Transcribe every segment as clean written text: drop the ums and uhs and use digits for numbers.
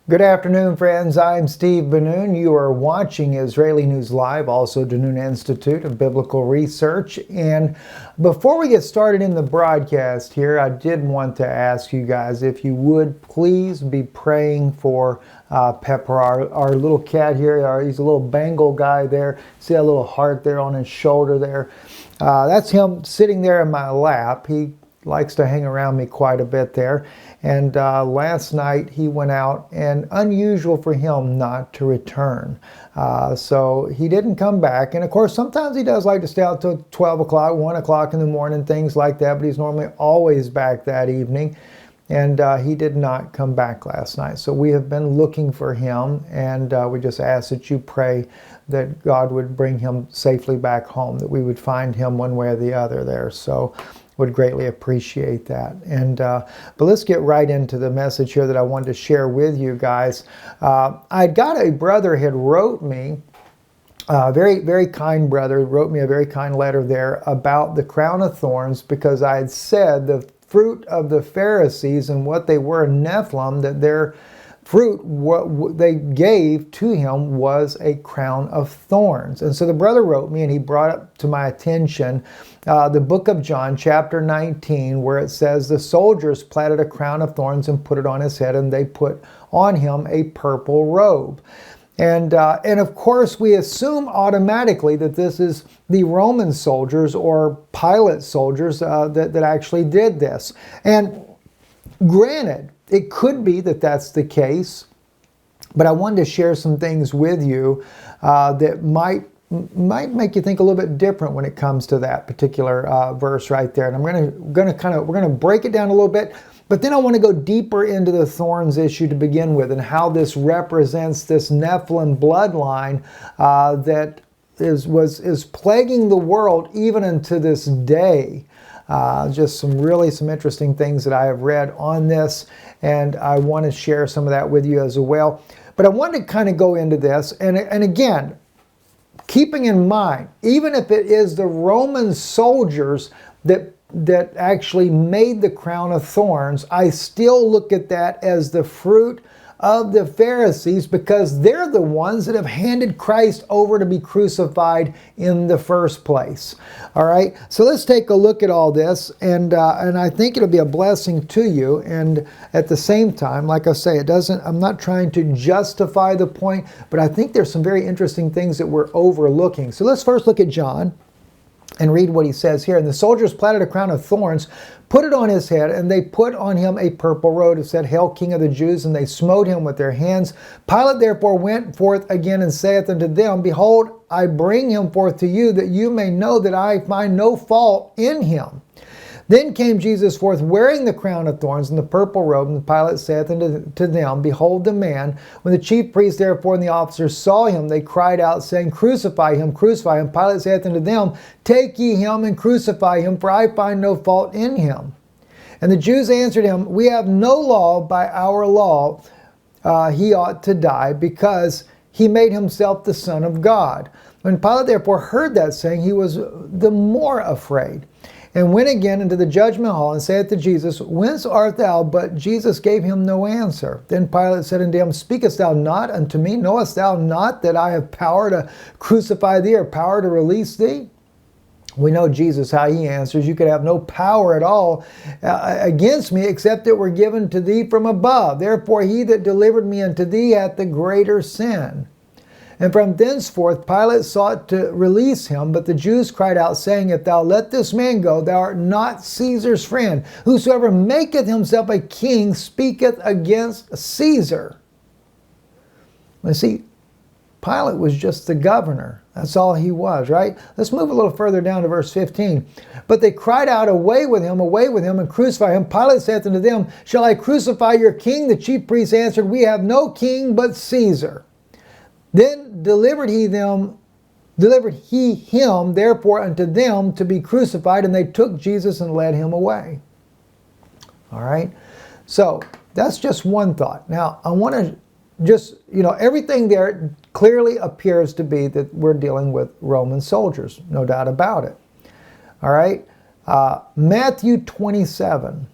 Good afternoon, friends. I'm Steve Benoon. You are watching Israeli News Live, also Danoon Institute of Biblical Research. And before we get started in the broadcast here, I did want to ask you guys if you would please be praying for Pepper, our little cat here. He's a little Bengal guy there. See that little heart there on his shoulder there? That's him sitting there in my lap. He likes to hang around me quite a bit there. And last night he went out, and unusual for him not to return. So he didn't come back. And of course, sometimes he does like to stay out till 12 o'clock, 1 o'clock in the morning, things like that. But he's normally always back that evening. And he did not come back last night. So we have been looking for him, and we just ask that you pray that God would bring him safely back home, that we would find him one way or the other there. So would greatly appreciate that. And but let's get right into the message here that I wanted to share with you guys. I got a brother had wrote me, very kind brother, wrote me a very kind letter there about the crown of thorns, because I had said the fruit of the Pharisees and what they were, Nephilim, that their fruit, what they gave to him was a crown of thorns. And so the brother wrote me, and he brought up to my attention the book of John, chapter 19, where it says, the soldiers platted a crown of thorns and put it on his head, and they put on him a purple robe. And of course, we assume automatically that this is the Roman soldiers or Pilate soldiers that actually did this. And granted, it could be that that's the case, but I wanted to share some things with you that might make you think a little bit different when it comes to that particular verse right there. And we're going to break it down a little bit, but then I want to go deeper into the thorns issue to begin with, and how this represents this Nephilim bloodline that is plaguing the world even unto this day. Just some interesting things that I have read on this, and I want to share some of that with you as well. But I want to kind of go into this, and again, keeping in mind, even if it is the Roman soldiers that actually made the crown of thorns, I still look at that as the fruit of the Pharisees, because they're the ones that have handed Christ over to be crucified in the first place. All right, so let's take a look at all this, and I think it'll be a blessing to you. And at the same time, like I say, I'm not trying to justify the point, but I think there's some very interesting things that we're overlooking. So let's first look at John and read what he says here. And the soldiers platted a crown of thorns, put it on his head, and they put on him a purple robe. It said, Hail, King of the Jews, and they smote him with their hands. Pilate therefore went forth again and saith unto them, Behold, I bring him forth to you, that you may know that I find no fault in him. Then came Jesus forth, wearing the crown of thorns and the purple robe, and Pilate saith unto them, Behold the man. When the chief priests therefore and the officers saw him, they cried out, saying, Crucify him, crucify him. Pilate saith unto them, Take ye him and crucify him, for I find no fault in him. And the Jews answered him, We have no law; by our law he ought to die, because he made himself the Son of God. When Pilate therefore heard that saying, he was the more afraid, and went again into the judgment hall, and saith to Jesus, Whence art thou? But Jesus gave him no answer. Then Pilate said unto him, Speakest thou not unto me? Knowest thou not that I have power to crucify thee, or power to release thee? We know Jesus, how he answers, You could have no power at all against me, except it were given to thee from above. Therefore he that delivered me unto thee hath the greater sin. And from thenceforth Pilate sought to release him, but the Jews cried out, saying, If thou let this man go, thou art not Caesar's friend. Whosoever maketh himself a king speaketh against Caesar. Now see, Pilate was just the governor. That's all he was, right? Let's move a little further down to verse 15. But they cried out, Away with him, and crucify him. Pilate saith unto them, Shall I crucify your king? The chief priests answered, We have no king but Caesar. Then delivered he him therefore unto them to be crucified, and they took Jesus and led him away. All right, so that's just one thought. Now I want to just, everything there clearly appears to be that we're dealing with Roman soldiers, no doubt about it. All right, Matthew 27.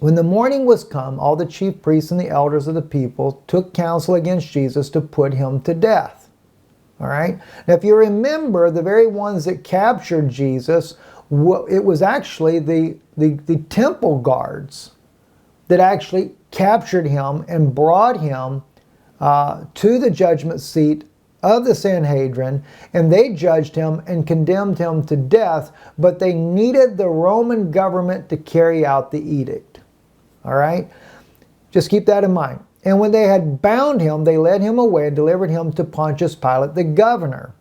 When the morning was come, all the chief priests and the elders of the people took counsel against Jesus to put him to death. All right? Now, if you remember, the very ones that captured Jesus, it was actually the temple guards that actually captured him and brought him to the judgment seat of the Sanhedrin, and they judged him and condemned him to death, but they needed the Roman government to carry out the edict. All right? Just keep that in mind. And when they had bound him, they led him away and delivered him to Pontius Pilate, the governor.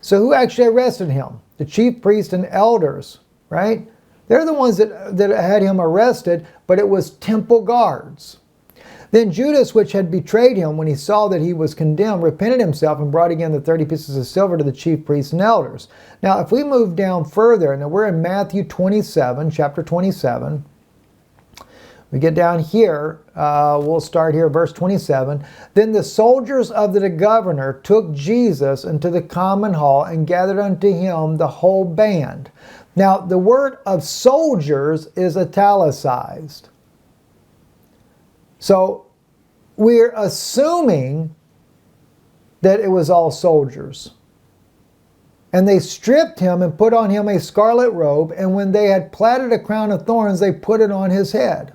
So who actually arrested him? The chief priests and elders, right? They're the ones that had him arrested, but it was temple guards. Then Judas, which had betrayed him, when he saw that he was condemned, repented himself and brought again the 30 pieces of silver to the chief priests and elders. Now, if we move down further, and we're in Matthew 27, chapter 27. We get down here, we'll start here, verse 27. Then the soldiers of the governor took Jesus into the common hall and gathered unto him the whole band. Now, the word of soldiers is italicized. So, we're assuming that it was all soldiers. And they stripped him and put on him a scarlet robe, and when they had platted a crown of thorns, they put it on his head.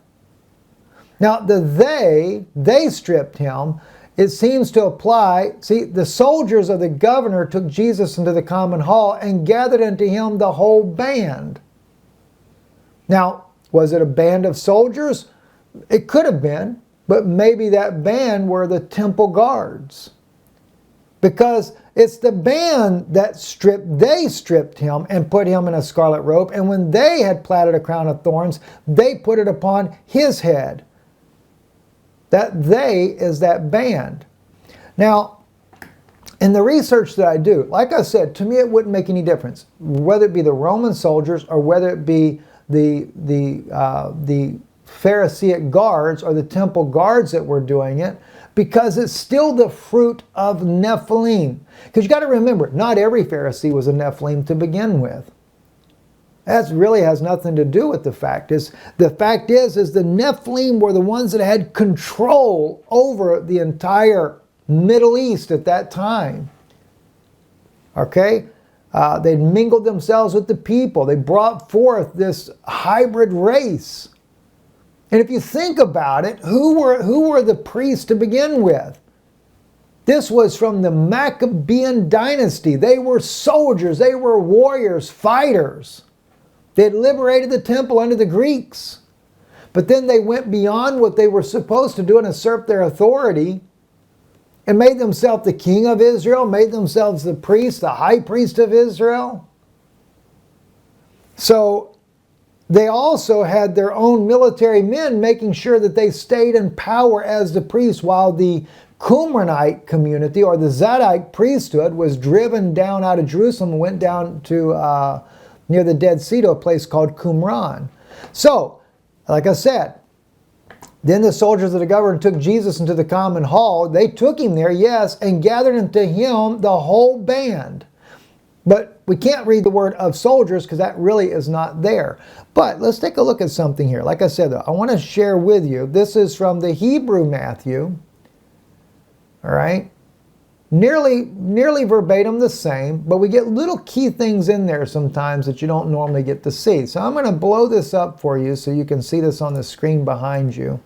Now, they stripped him. It seems to apply, see, the soldiers of the governor took Jesus into the common hall and gathered unto him the whole band. Now, was it a band of soldiers? It could have been, but maybe that band were the temple guards. Because it's the band that they stripped him and put him in a scarlet robe, and when they had platted a crown of thorns, they put it upon his head. That they is that band. Now, in the research that I do, like I said, to me it wouldn't make any difference whether it be the Roman soldiers or whether it be the Pharisaic guards or the temple guards that were doing it, because it's still the fruit of Nephilim. Because you got to remember, not every Pharisee was a Nephilim to begin with. That really has nothing to do with the fact. The fact is the Nephilim were the ones that had control over the entire Middle East at that time. Okay? They mingled themselves with the people. They brought forth this hybrid race. And if you think about it, who were the priests to begin with? This was from the Maccabean dynasty. They were soldiers. They were warriors, fighters. They had liberated the temple under the Greeks. But then they went beyond what they were supposed to do and usurped their authority and made themselves the king of Israel, made themselves the priest, the high priest of Israel. So they also had their own military men making sure that they stayed in power as the priests, while the Qumranite community or the Zadok priesthood was driven down out of Jerusalem and went down to near the Dead Sea to a place called Qumran. So, like I said, then the soldiers of the governor took Jesus into the common hall. They took him there, yes, and gathered unto him the whole band. But we can't read the word of soldiers because that really is not there. But let's take a look at something here. Like I said, though, I want to share with you. This is from the Hebrew Matthew. All right? Nearly verbatim the same, but we get little key things in there sometimes that you don't normally get to see. So I'm going to blow this up for you so you can see this on the screen behind you.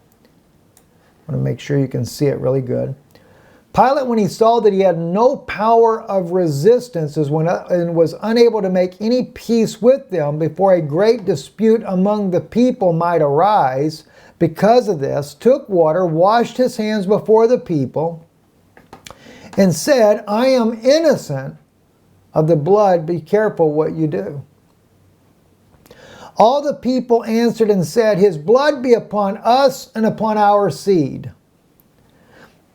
I want to make sure you can see it really good. Pilate, when he saw that he had no power of resistance and was unable to make any peace with them before a great dispute among the people might arise, because of this, took water, washed his hands before the people, and said, I am innocent of the blood. Be careful what you do. All the people answered and said, his blood be upon us and upon our seed.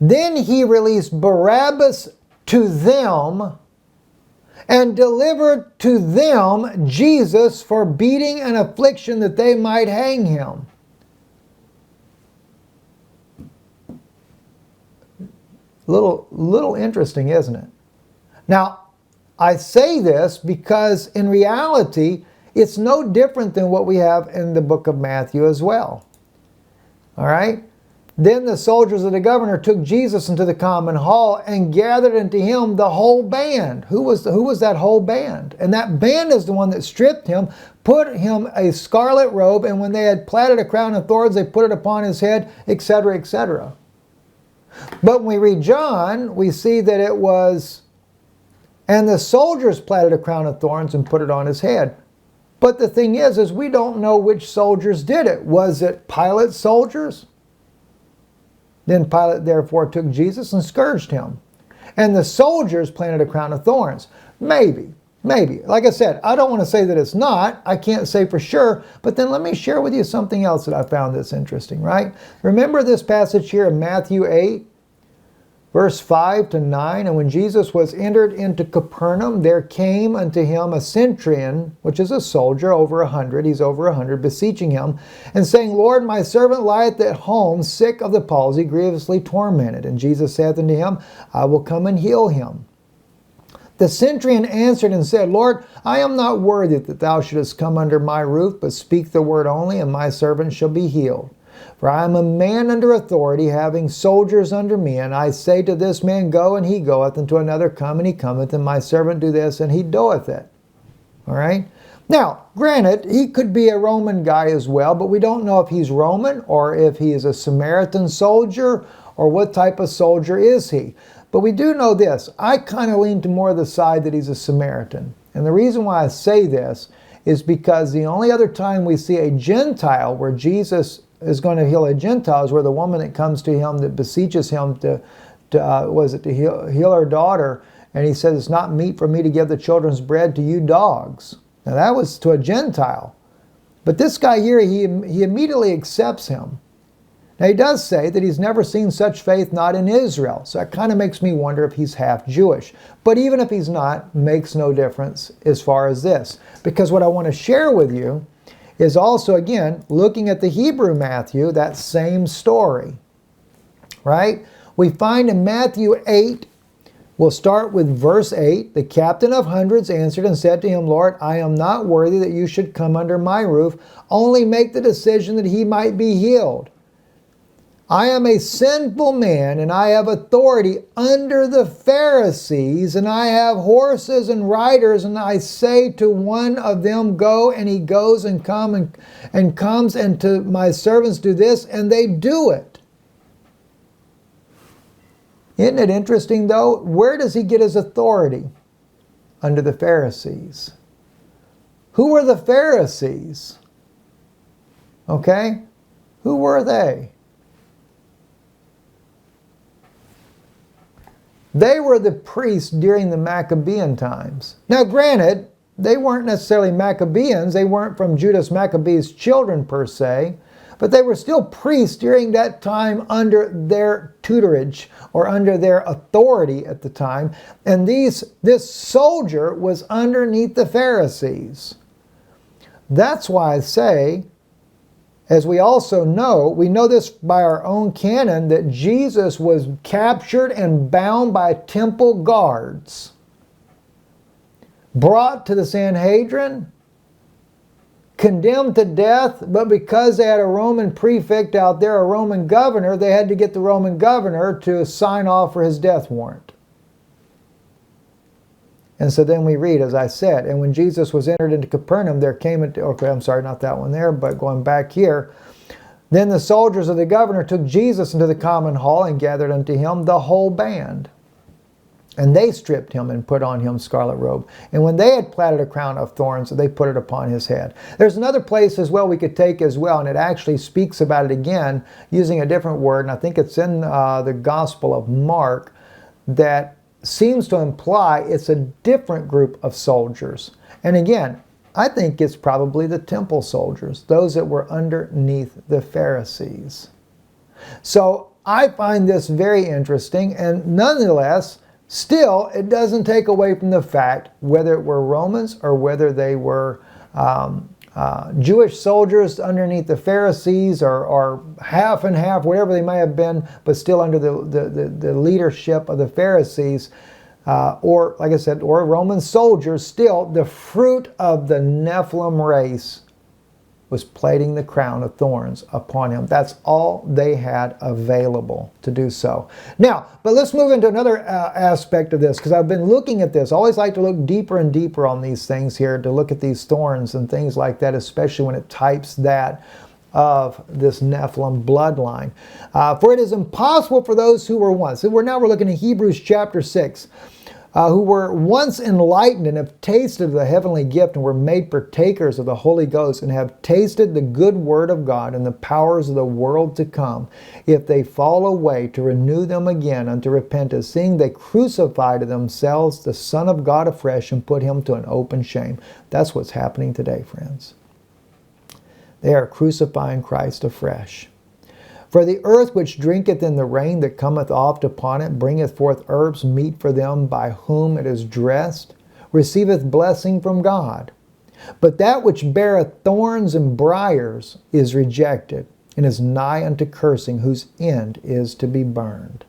Then he released Barabbas to them and delivered to them Jesus for beating and affliction, that they might hang him. Little interesting, isn't it? Now, I say this because in reality, it's no different than what we have in the book of Matthew as well. All right? Then the soldiers of the governor took Jesus into the common hall and gathered unto him the whole band. Who was that whole band? And that band is the one that stripped him, put him a scarlet robe, and when they had platted a crown of thorns, they put it upon his head, etc., etc. But when we read John, we see that it was, and the soldiers platted a crown of thorns and put it on his head. But the thing is we don't know which soldiers did it. Was it Pilate's soldiers? Then Pilate therefore took Jesus and scourged him. And the soldiers planted a crown of thorns. Maybe. Like I said, I don't want to say that it's not. I can't say for sure. But then let me share with you something else that I found that's interesting, right? Remember this passage here in Matthew 8, verse 5 to 9. And when Jesus was entered into Capernaum, there came unto him a centurion, which is a soldier, over 100. He's over 100, beseeching him, and saying, Lord, my servant lieth at home, sick of the palsy, grievously tormented. And Jesus saith unto him, I will come and heal him. The centurion answered and said, Lord, I am not worthy that thou shouldest come under my roof, but speak the word only, and my servant shall be healed. For I am a man under authority, having soldiers under me, and I say to this man, go, and he goeth, and to another, come, and he cometh, and my servant do this, and he doeth it. All right? Now, granted, he could be a Roman guy as well, but we don't know if he's Roman, or if he is a Samaritan soldier, or what type of soldier is he. But we do know this. I kind of lean to more of the side that he's a Samaritan. And the reason why I say this is because the only other time we see a Gentile where Jesus is going to heal a Gentile is where the woman that comes to him, that beseeches him to heal her daughter, and he says, it's not meet for me to give the children's bread to you dogs. Now that was to a Gentile. But this guy here, he immediately accepts him. Now he does say that he's never seen such faith not in Israel. So that kind of makes me wonder if he's half Jewish. But even if he's not, makes no difference as far as this. Because what I want to share with you is also, again, looking at the Hebrew Matthew, that same story. Right? We find in Matthew 8, we'll start with verse 8. The captain of hundreds answered and said to him, Lord, I am not worthy that you should come under my roof. Only make the decision that he might be healed. I am a sinful man, and I have authority under the Pharisees, and I have horses and riders, and I say to one of them, go, and he goes and comes, and to my servants do this, and they do it. Isn't it interesting, though? Where does he get his authority? Under the Pharisees. Who were the Pharisees? Okay? Who were they? They were the priests during the Maccabean times. Now granted, they weren't necessarily Maccabeans. They weren't from Judas Maccabee's children per se. But they were still priests during that time under their tutorage or under their authority at the time. And this soldier was underneath the Pharisees. That's why I say, as we also know, we know this by our own canon, that Jesus was captured and bound by temple guards, brought to the Sanhedrin, condemned to death, but because they had a Roman prefect out there, a Roman governor, they had to get the Roman governor to sign off for his death warrant. And so then we read, as I said, and when Jesus was entered into Capernaum, there came, okay, I'm sorry, not that one there, but going back here. Then the soldiers of the governor took Jesus into the common hall and gathered unto him the whole band. And they stripped him and put on him scarlet robe. And when they had platted a crown of thorns, they put it upon his head. There's another place as well we could take as well, and it actually speaks about it again using a different word, and I think it's in the Gospel of Mark, that seems to imply it's a different group of soldiers. And again, I think it's probably the temple soldiers, those that were underneath the Pharisees. So I find this very interesting, and nonetheless, still, it doesn't take away from the fact whether it were Romans or whether they were Jewish soldiers underneath the Pharisees, or half and half, whatever they may have been, but still under the leadership of the Pharisees, or like I said, or Roman soldiers. Still, the fruit of the Nephilim race was plating the crown of thorns upon him. That's all they had available to do so. Now, but let's move into another aspect of this, because I've been looking at this. I always like to look deeper and deeper on these things here, to look at these thorns and things like that, especially when it types that of this Nephilim bloodline. For it is impossible for those who were once, we're looking at Hebrews chapter 6, who were once enlightened and have tasted of the heavenly gift and were made partakers of the Holy Ghost and have tasted the good word of God and the powers of the world to come, if they fall away, to renew them again unto repentance, seeing they crucify to themselves the Son of God afresh and put him to an open shame. That's what's happening today, friends. They are crucifying Christ afresh. For the earth which drinketh in the rain that cometh oft upon it, bringeth forth herbs meet for them by whom it is dressed, receiveth blessing from God. But that which beareth thorns and briars is rejected, and is nigh unto cursing, whose end is to be burned.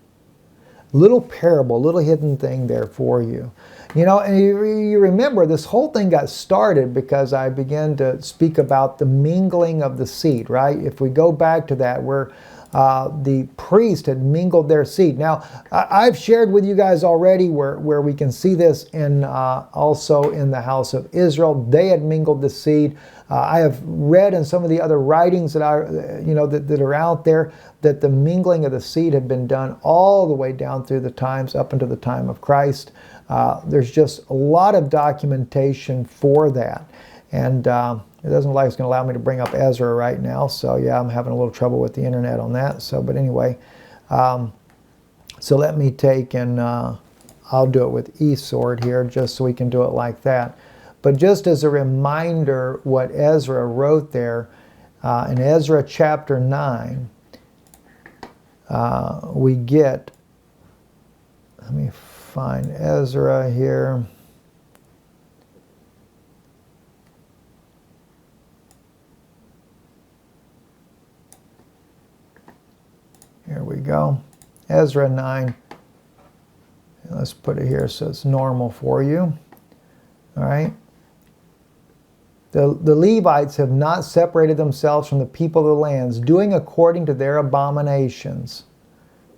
Little parable, little hidden thing there for you. You know, and you remember this whole thing got started because I began to speak about the mingling of the seed, right? If we go back to that, where the priest had mingled their seed. Now, I've shared with you guys already where we can see this in also in the house of Israel. They had mingled the seed. I have read in some of the other writings that that are out there that the mingling of the seed had been done all the way down through the times up until the time of Christ. There's just a lot of documentation for that. And it doesn't look like it's going to allow me to bring up Ezra right now. So yeah, I'm having a little trouble with the internet on that. So, but anyway, so let me take and I'll do it with eSword here just so we can do it like that. But just as a reminder, what Ezra wrote there, in Ezra chapter 9, we get, let me find Ezra here. Here we go. Ezra 9. Let's put it here so it's normal for you. All right. The Levites have not separated themselves from the people of the lands, doing according to their abominations.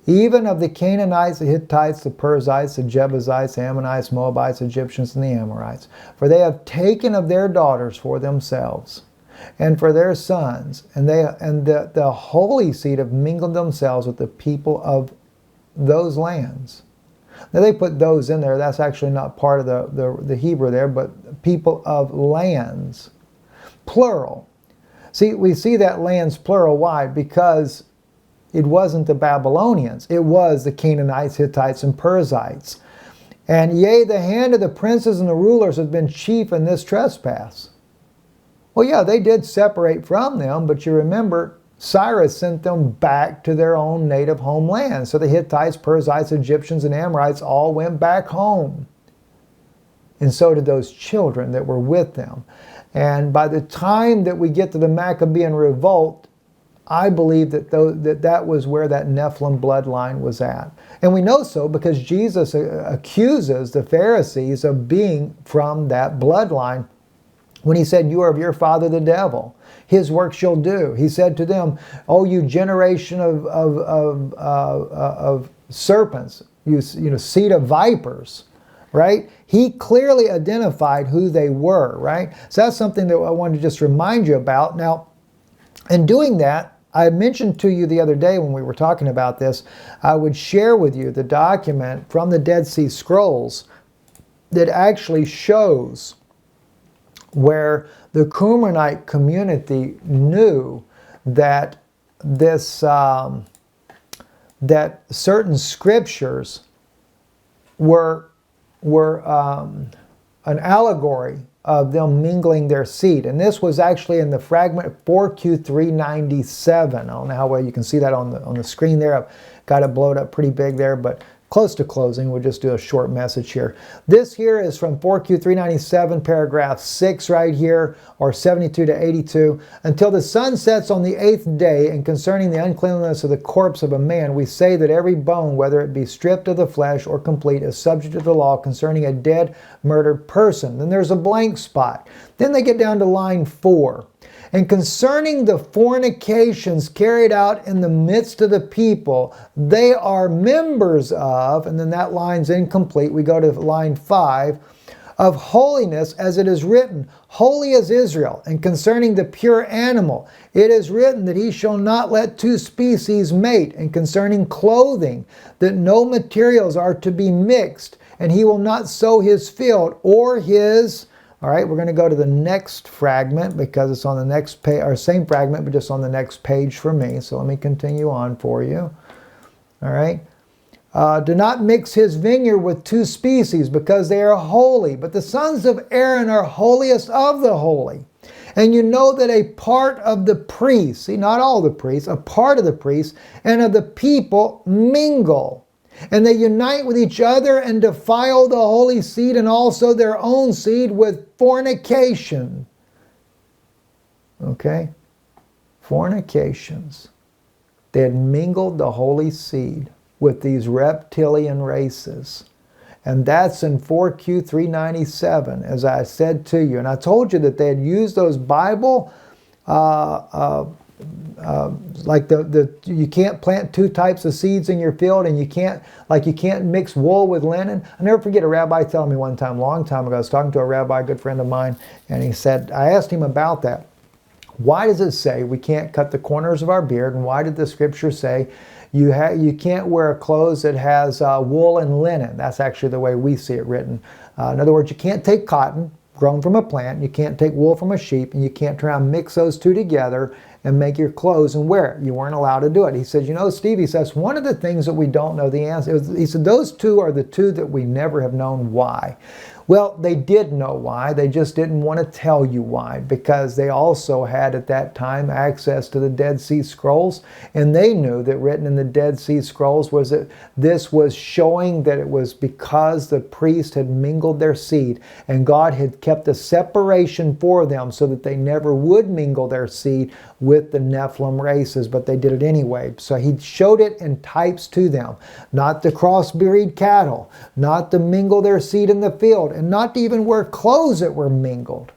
Even of the Canaanites, the Hittites, the Perizzites, the Jebusites, the Ammonites, Moabites, Egyptians, and the Amorites. For they have taken of their daughters for themselves, and for their sons, and the holy seed have mingled themselves with the people of those lands. Now they put those in there. That's actually not part of the Hebrew there, but people of lands, plural. See, we see that lands plural. Why? Because it wasn't the Babylonians. It was the Canaanites, Hittites, and Perizzites. And yea, the hand of the princes and the rulers have been chief in this trespass. Well, yeah, they did separate from them, but you remember Cyrus sent them back to their own native homeland. So the Hittites, Perizzites, Egyptians, and Amorites all went back home. And so did those children that were with them. And by the time that we get to the Maccabean revolt, I believe that that was where that Nephilim bloodline was at. And we know so because Jesus accuses the Pharisees of being from that bloodline when he said, "You are of your father the devil. His works you'll do." He said to them, "Oh, you generation of serpents, you seed of vipers." Right? He clearly identified who they were, right? So that's something that I wanted to just remind you about. Now, in doing that, I mentioned to you the other day when we were talking about this, I would share with you the document from the Dead Sea Scrolls that actually shows where the Qumranite community knew that this that certain scriptures were an allegory of them mingling their seed. And this was actually in the fragment 4Q397. I don't know how well you can see that on the screen there. I've got it blowed up pretty big there, but close to closing. We'll just do a short message here. This here is from 4Q397, paragraph 6 right here, or 72 to 82. Until the sun sets on the 8th day, and concerning the uncleanliness of the corpse of a man, we say that every bone, whether it be stripped of the flesh or complete, is subject to the law concerning a dead, murdered person. Then there's a blank spot. Then they get down to line 4. And concerning the fornications carried out in the midst of the people, they are members of, and then that line's incomplete. We go to line 5, of holiness, as it is written, holy is Israel. And concerning the pure animal, it is written that he shall not let two species mate. And concerning clothing, that no materials are to be mixed, and he will not sow his field or his... All right, we're going to go to the next fragment because it's on the next page, or same fragment, but just on the next page for me. So let me continue on for you. All right. Do not mix his vineyard with two species, because they are holy. But the sons of Aaron are holiest of the holy. And you know that a part of the priests, see, not all the priests, a part of the priests and of the people mingle. And they unite with each other and defile the holy seed and also their own seed with fornication. Okay? Fornications. They had mingled the holy seed with these reptilian races. And that's in 4Q 397, as I said to you. And I told you that they had used those Bible like you can't plant two types of seeds in your field, and you can't mix wool with linen. I never forget a rabbi telling me one time, a long time ago, I was talking to a rabbi, a good friend of mine, and he said, I asked him about that. Why does it say we can't cut the corners of our beard, and why did the scripture say you can't wear clothes that has wool and linen? That's actually the way we see it written. In other words, you can't take cotton grown from a plant, you can't take wool from a sheep, and you can't try and mix those two together and make your clothes and wear it. You weren't allowed to do it. He says, you know, Steve, he says, one of the things that we don't know the answer, he said, those two are the two that we never have known why. Well, they did know why. They just didn't want to tell you why, because they also had at that time access to the Dead Sea Scrolls, and they knew that written in the Dead Sea Scrolls was that this was showing that it was because the priest had mingled their seed, and God had kept a separation for them so that they never would mingle their seed with the Nephilim races, but they did it anyway. So he showed it in types to them, not to crossbreed cattle, not to mingle their seed in the field, and not to even wear clothes that were mingled.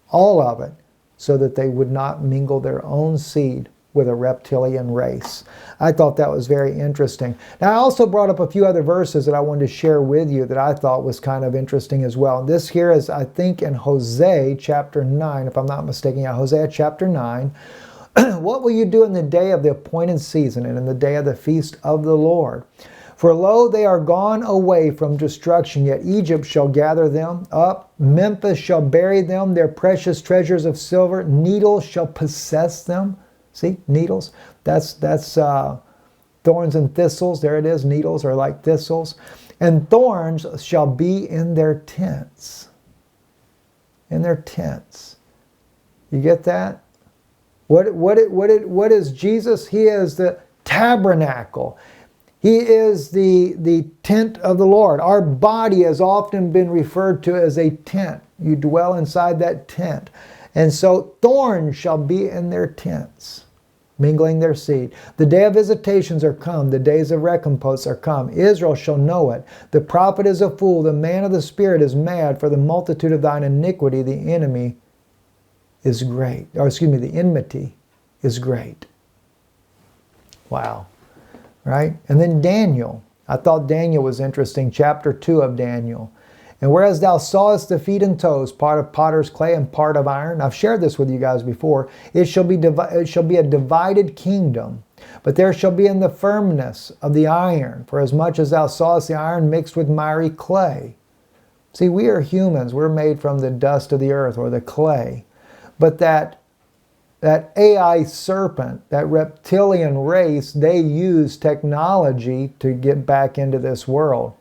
All of it, so that they would not mingle their own seed with a reptilian race. I thought that was very interesting. Now, I also brought up a few other verses that I wanted to share with you that I thought was kind of interesting as well. And this here is, I think, in Hosea chapter 9, if I'm not mistaken. Yeah, Hosea chapter 9. What will you do in the day of the appointed season and in the day of the feast of the Lord? For lo, they are gone away from destruction, yet Egypt shall gather them up. Memphis shall bury them, their precious treasures of silver. Needles shall possess them. See, needles. That's thorns and thistles. There it is. Needles are like thistles. And thorns shall be in their tents. In their tents. You get that? What is Jesus? He is the tabernacle. He is the tent of the Lord. Our body has often been referred to as a tent. You dwell inside that tent. And so thorns shall be in their tents, mingling their seed. The day of visitations are come. The days of recompense are come. Israel shall know it. The prophet is a fool. The man of the spirit is mad. For the multitude of thine iniquity, the enemy is great. Or excuse me, the enmity is great. Wow. Right? And then Daniel. I thought Daniel was interesting. Chapter 2 of Daniel. And whereas thou sawest the feet and toes, part of potter's clay and part of iron. I've shared this with you guys before. It shall be a divided kingdom. But there shall be in the firmness of the iron. For as much as thou sawest the iron mixed with miry clay. See, we are humans. We're made from the dust of the earth, or the clay. But that AI serpent, that reptilian race, they use technology to get back into this world.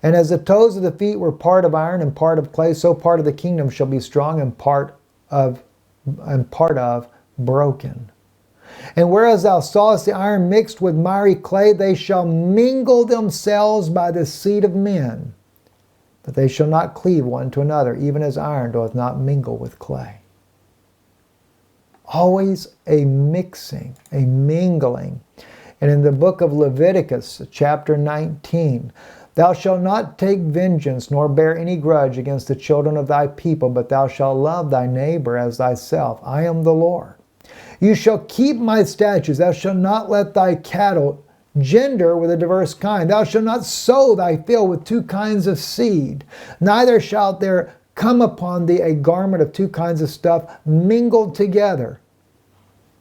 And as the toes of the feet were part of iron and part of clay, so part of the kingdom shall be strong and part of broken. And whereas thou sawest the iron mixed with miry clay, they shall mingle themselves by the seed of men. But they shall not cleave one to another, even as iron doth not mingle with clay. Always a mixing, a mingling. And in the book of Leviticus, chapter 19, Thou shalt not take vengeance, nor bear any grudge against the children of thy people, but thou shalt love thy neighbor as thyself. I am the Lord. You shall keep my statutes. Thou shalt not let thy cattle gender with a diverse kind. Thou shalt not sow thy field with two kinds of seed. Neither shalt there come upon thee a garment of two kinds of stuff mingled together.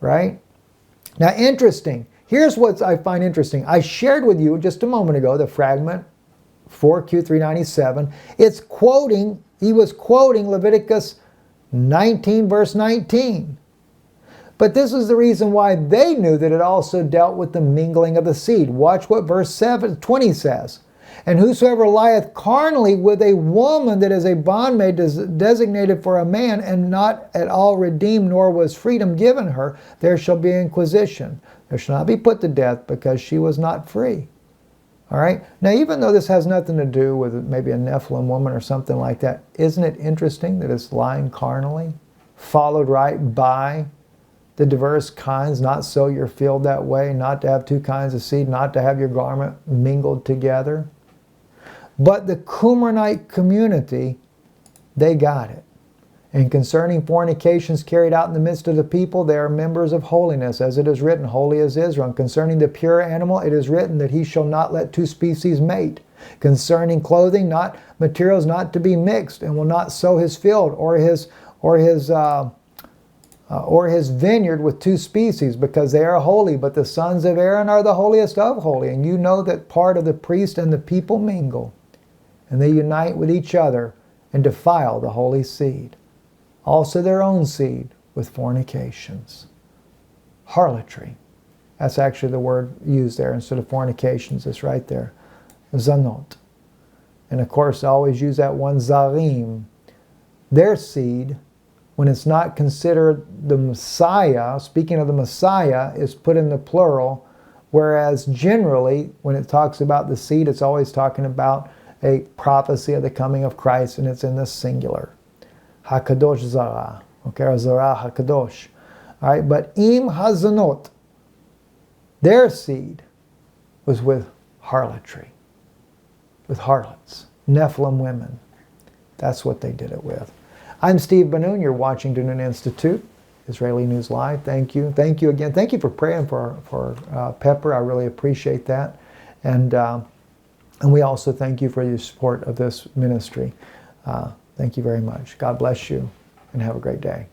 Right? Now, interesting. Here's what I find interesting. I shared with you just a moment ago the fragment 4Q397. It's quoting, he was quoting Leviticus 19 verse 19. But this is the reason why they knew that it also dealt with the mingling of the seed. Watch what verse 20 says. And whosoever lieth carnally with a woman that is a bondmaid designated for a man, and not at all redeemed, nor was freedom given her, there shall be inquisition. There shall not be put to death, because she was not free. All right? Now, even though this has nothing to do with maybe a Nephilim woman or something like that, isn't it interesting that it's lying carnally, followed right by the diverse kinds, not sow your field that way, not to have two kinds of seed, not to have your garment mingled together. But the Qumranite community, they got it. And concerning fornications carried out in the midst of the people, they are members of holiness, as it is written, holy is Israel. And concerning the pure animal, it is written that he shall not let two species mate. Concerning clothing, not materials not to be mixed, and will not sow his field or his vineyard with two species, because they are holy. But the sons of Aaron are the holiest of holy. And you know that part of the priest and the people mingle, and they unite with each other and defile the holy seed. Also their own seed with fornications. Harlotry. That's actually the word used there instead of fornications. It's right there. Zanot. And of course, I always use that one, zarim. Their seed, when it's not considered the Messiah, speaking of the Messiah, is put in the plural, whereas generally, when it talks about the seed, it's always talking about a prophecy of the coming of Christ, and it's in the singular. HaKadosh Zara. Okay, or Zara HaKadosh. All right, but Im Hazanot, their seed was with harlotry, with harlots, Nephilim women. That's what they did it with. I'm Steve Benoon. You're watching Dunan Institute, Israeli News Live. Thank you. Thank you again. Thank you for praying for Pepper. I really appreciate that. And we also thank you for your support of this ministry. Thank you very much. God bless you, and have a great day.